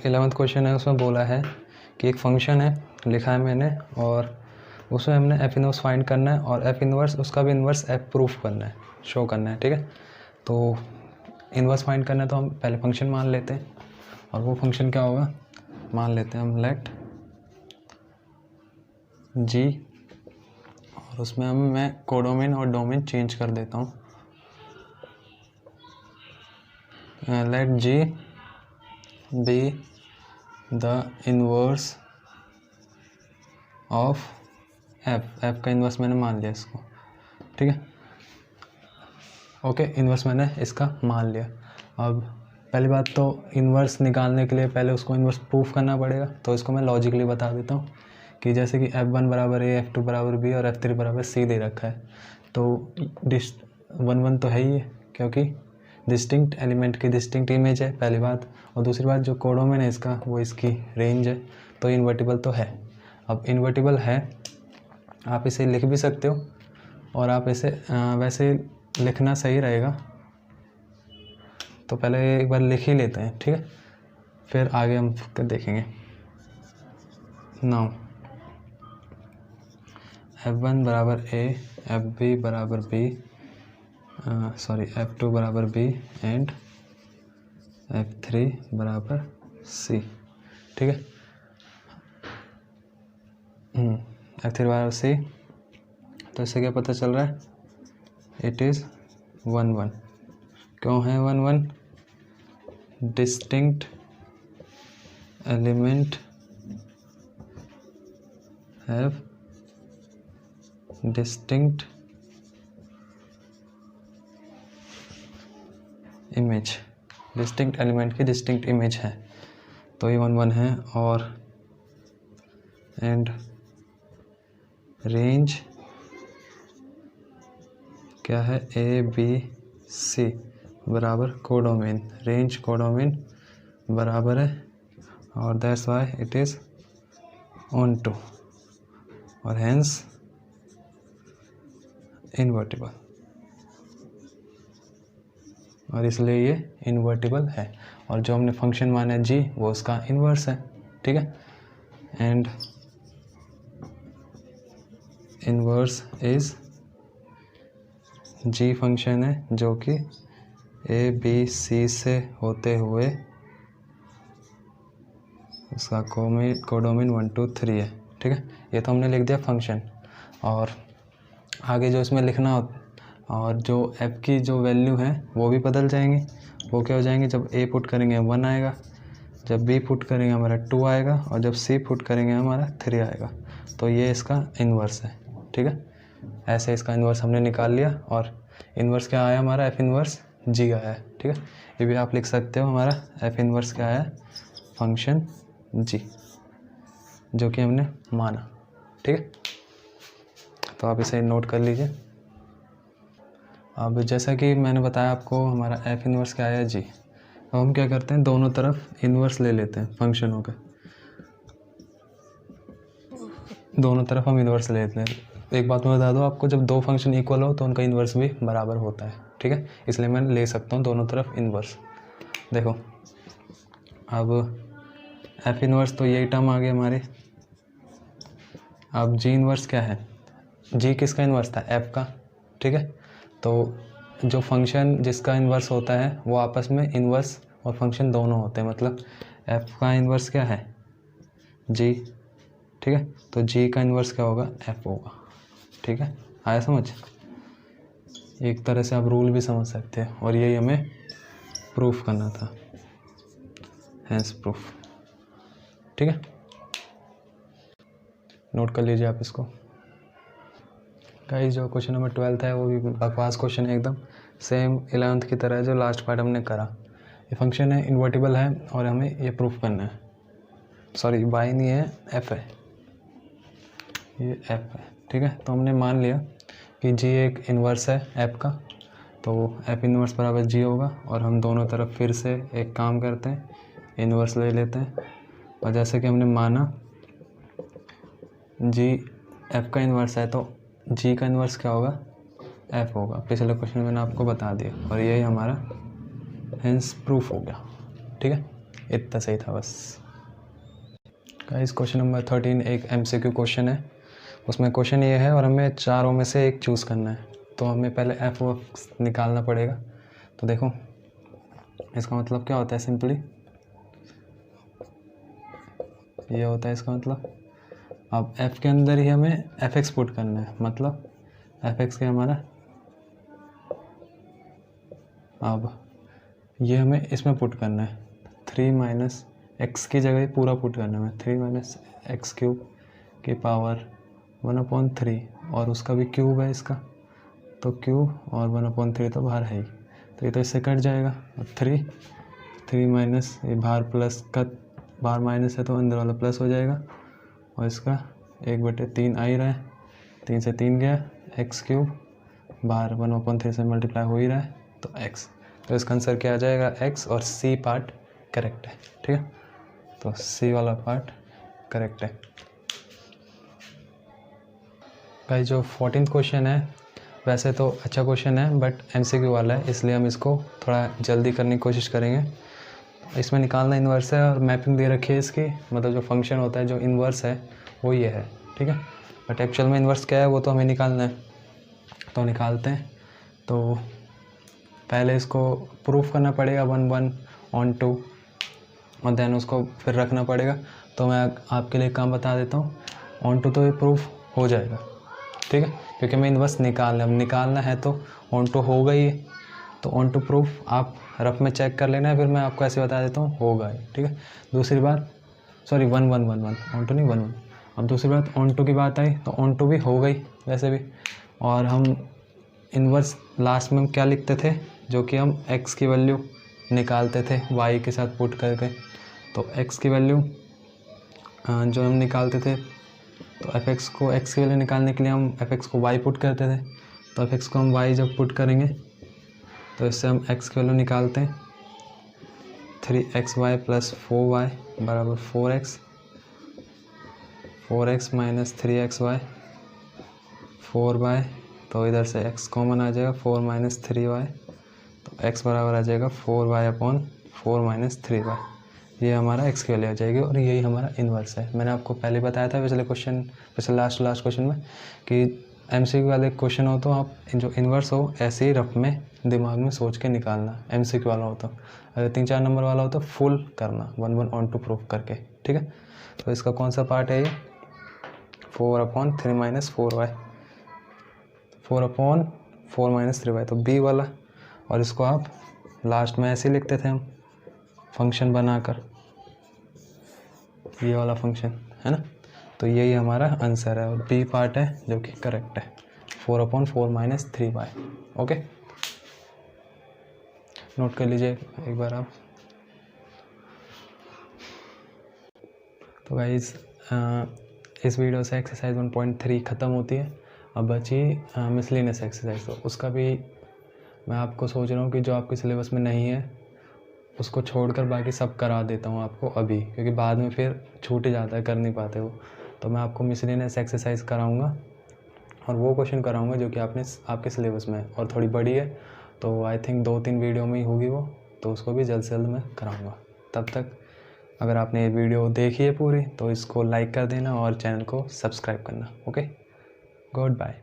11th question है, उसमें बोला है कि एक फंक्शन है, लिखा है मैंने, और उसमें हमने एफ इनवर्स फाइंड करना है और एफ इनवर्स उसका भी इनवर्स एफ प्रूफ करना है, शो करना है। ठीक है, तो इनवर्स फाइंड करना है तो हम पहले फंक्शन मान लेते हैं, और वो फंक्शन क्या होगा, मान लेते हैं हम लेट जी, और उसमें मैं कोडोमेन और डोमेन चेंज कर देता हूँ। Let g be the inverse of f, f का इन्वर्स मैंने मान लिया इसको। ठीक है, ओके, इन्वर्स मैंने इसका मान लिया। अब पहली बात तो इन्वर्स निकालने के लिए पहले उसको इन्वर्स प्रूफ करना पड़ेगा, तो इसको मैं लॉजिकली बता देता हूँ कि जैसे कि F1 बराबर A, F2 बराबर B और F3 बराबर C दे रखा है, तो 1 1 तो है ही है, क्योंकि डिस्टिंक्ट एलिमेंट की डिस्टिंक्ट इमेज है, पहली बात, और दूसरी बात जो कोडोमेन है इसका वो इसकी रेंज है, तो इन्वर्टिबल तो है। अब इन्वर्टिबल है, आप इसे लिख भी सकते हो, और आप इसे वैसे लिखना सही रहेगा, तो पहले एक बार लिख ही लेते हैं। ठीक है, फिर आगे हम देखेंगे। नाउ F1 बराबर A, FB बराबर B, F2 बराबर B एंड F3 बराबर C। ठीक है, F3 बराबर C, तो इससे क्या पता चल रहा है, इट इज़ 1 1। क्यों है 1 1? Distinct element have distinct image, distinct element की डिस्टिंक्ट इमेज है, तो ये 1 1 है। और एंड रेंज क्या है, ABC बराबर कोडोमेन, रेंज कोडोमेन बराबर है, और that's why it is onto, और हैंस इन्वर्टिबल, और इसलिए ये इन्वर्टिबल है। और जो हमने फंक्शन माना है जी, वो उसका इन्वर्स है। ठीक है, and inverse is g function है जो कि ABC से होते हुए उसका कोडोमेन 1 2 3 है। ठीक है, ये तो हमने लिख दिया फंक्शन, और आगे जो इसमें लिखना हो, और जो f की जो वैल्यू है वो भी बदल जाएंगी। वो क्या हो जाएंगे, जब a पुट करेंगे 1 आएगा, जब b पुट करेंगे हमारा 2 आएगा, और जब c पुट करेंगे हमारा 3 आएगा, तो ये इसका इन्वर्स है। ठीक है, ऐसे इसका इन्वर्स हमने निकाल लिया, और इन्वर्स क्या आया हमारा, f इन्वर्स g आया है। ठीक है, ये भी आप लिख सकते हो, हमारा f इन्वर्स क्या आया, फंक्शन g, जो कि हमने माना। ठीक है, तो आप इसे नोट कर लीजिए। अब जैसा कि मैंने बताया आपको, हमारा f इन्वर्स क्या आया, g। अब हम क्या करते हैं, दोनों तरफ इन्वर्स ले लेते हैं फंक्शनों का, दोनों तरफ हम इन्वर्स ले लेते हैं। एक बात मैं बता दूं आपको, जब दो फंक्शन इक्वल हो तो उनका इन्वर्स भी बराबर होता है। ठीक है, इसलिए मैं ले सकता हूं दोनों तरफ इन्वर्स। देखो, अब f इन्वर्स तो यही टर्म आ गई हमारी। अब g इन्वर्स क्या है, g किसका इन्वर्स था, f का। ठीक है, तो जो फंक्शन जिसका इन्वर्स होता है वो आपस में इन्वर्स और फंक्शन दोनों होते हैं, मतलब f का इन्वर्स क्या है, g। ठीक है, तो g का इन्वर्स क्या होगा, f होगा। ठीक है, आया समझ, एक तरह से आप रूल भी समझ सकते हैं, और यही हमें प्रूफ करना था, हैंस प्रूफ। ठीक है, नोट कर लीजिए आप इसको। गाइस, जो क्वेश्चन नंबर 12 है वो भी बकवास क्वेश्चन है एकदम, सेम 11th की तरह जो लास्ट पार्ट हमने करा। ये फंक्शन है, इन्वर्टिबल है, और हमें ये प्रूफ करना है। सॉरी, बाई नहीं है, f है, ये f है। ठीक है, तो हमने मान लिया कि g एक इन्वर्स है f का, तो f इन्वर्स बराबर g होगा, और हम दोनों तरफ फिर से एक काम करते हैं, इन्वर्स ले लेते हैं, और जैसे कि हमने माना g f का इन्वर्स है, तो g का इन्वर्स क्या होगा, f होगा। पिछले क्वेश्चन में मैंने आपको बता दिया, और यही हमारा हेंस प्रूफ हो गया। ठीक है, इतना सही था बस। गाइस क्वेश्चन नंबर 13 एक MCQ क्वेश्चन है। उसमें क्वेश्चन ये है और हमें चारों में से एक चूज़ करना है, तो हमें पहले एफ निकालना पड़ेगा। तो देखो इसका मतलब क्या होता है, सिंपली ये होता है इसका मतलब। अब f के अंदर ही हमें fx पुट करना है, मतलब fx के हमारा, अब ये हमें इसमें पुट करना है 3 माइनस एक्स की जगह पूरा पुट करना है 3 माइनस एक्स क्यूब की पावर 1/3 और उसका भी क्यूब है इसका, तो क्यूब और 1/3 तो बाहर है ही, तो ये तो इससे कट जाएगा। और 3 माइनस ये बाहर प्लस का, बाहर माइनस है तो अंदर वाला प्लस हो जाएगा, और इसका 1/3 आ ही रहा है, 3 से 3 गया, एक्स क्यूब बाहर 1/3 से मल्टीप्लाई हो ही रहा है तो x, तो इसका आंसर क्या आ जाएगा x, और c पार्ट करेक्ट है। ठीक है, तो c वाला पार्ट करेक्ट है। भाई जो 14th क्वेश्चन है वैसे तो अच्छा क्वेश्चन है बट MCQ वाला है, इसलिए हम इसको थोड़ा जल्दी करने की कोशिश करेंगे। इसमें निकालना इन्वर्स है और मैपिंग दे रखी है इसकी, मतलब जो फंक्शन होता है जो इन्वर्स है वो ये है। ठीक है, बट एक्चुअल में इन्वर्स क्या है वो तो हमें निकालना है, तो निकालते हैं। तो पहले इसको प्रूफ करना पड़ेगा 1 on 2 और देन उसको फिर रखना पड़ेगा। तो मैं आपके लिए काम बता देता हूँ, on 2 तो ये प्रूफ हो जाएगा। ठीक है, क्योंकि मैं इन्वर्स निकालना है तो on 2 होगा ही, तो on 2 प्रूफ आप रफ में चेक कर लेना है, फिर मैं आपको ऐसे बता देता हूँ होगा ही। ठीक है, दूसरी बात, सॉरी 1 on 2 नहीं 1 अब दूसरी बात on 2 की बात आई तो on 2 भी हो गई वैसे भी, और हम इन्वर्स लास्ट में हम क्या लिखते थे, जो कि हम x की वैल्यू निकालते थे y के साथ पुट करके, तो x की वैल्यू जो हम निकालते थे, तो fx को x की वैल्यू निकालने के लिए हम fx को y पुट करते थे, तो fx को हम y जब पुट करेंगे तो इससे हम x की वैल्यू निकालते हैं 3xy + 4y बराबर 4x माइनस 3xy 4y, तो इधर से x कॉमन आ जाएगा 4 - 3y, तो x बराबर आ जाएगा 4y/4 - 3y। ये हमारा x की वैल्यू आ जाएगी और यही हमारा इन्वर्स है। मैंने आपको पहले बताया था पिछले लास्ट क्वेश्चन में कि MCQ वाले क्वेश्चन हो तो आप जो इन्वर्स हो ऐसे ही रफ में दिमाग में सोच के निकालना। MCQ वाला हो तो, अगर 3-4 नंबर वाला हो तो फुल करना 1 on 2 प्रूफ करके। ठीक है, तो इसका कौन सा पार्ट है ये, 4/3 - 4y, 4/4 - 3y, तो b वाला, और इसको आप लास्ट में ऐसे लिखते थे हम फंक्शन बनाकर, ये वाला फंक्शन है ना, तो यही हमारा आंसर है और बी पार्ट है जो कि करेक्ट है 4/4 - 3y। ओके, नोट कर लीजिए एक बार आप। तो गाइस इस वीडियो से एक्सरसाइज 1.3 ख़त्म होती है। अब बची मिसलेनियस एक्सरसाइज, तो उसका भी मैं आपको सोच रहा हूँ कि जो आपके सिलेबस में नहीं है उसको छोड़कर बाकी सब करा देता हूँ आपको अभी, क्योंकि बाद में फिर छूट ही जाता है, कर नहीं पाते वो। तो मैं आपको मिसलेनियस एक्सरसाइज कराऊँगा और वो क्वेश्चन कराऊँगा जो कि आपके सिलेबस में है और थोड़ी बड़ी है, तो आई थिंक 2-3 वीडियो में ही होगी वो, तो उसको भी जल्द से जल्द मैं कराऊँगा। तब तक अगर आपने ये वीडियो देखी है पूरी तो इसको लाइक कर देना और चैनल को सब्सक्राइब करना। Okay, good bye.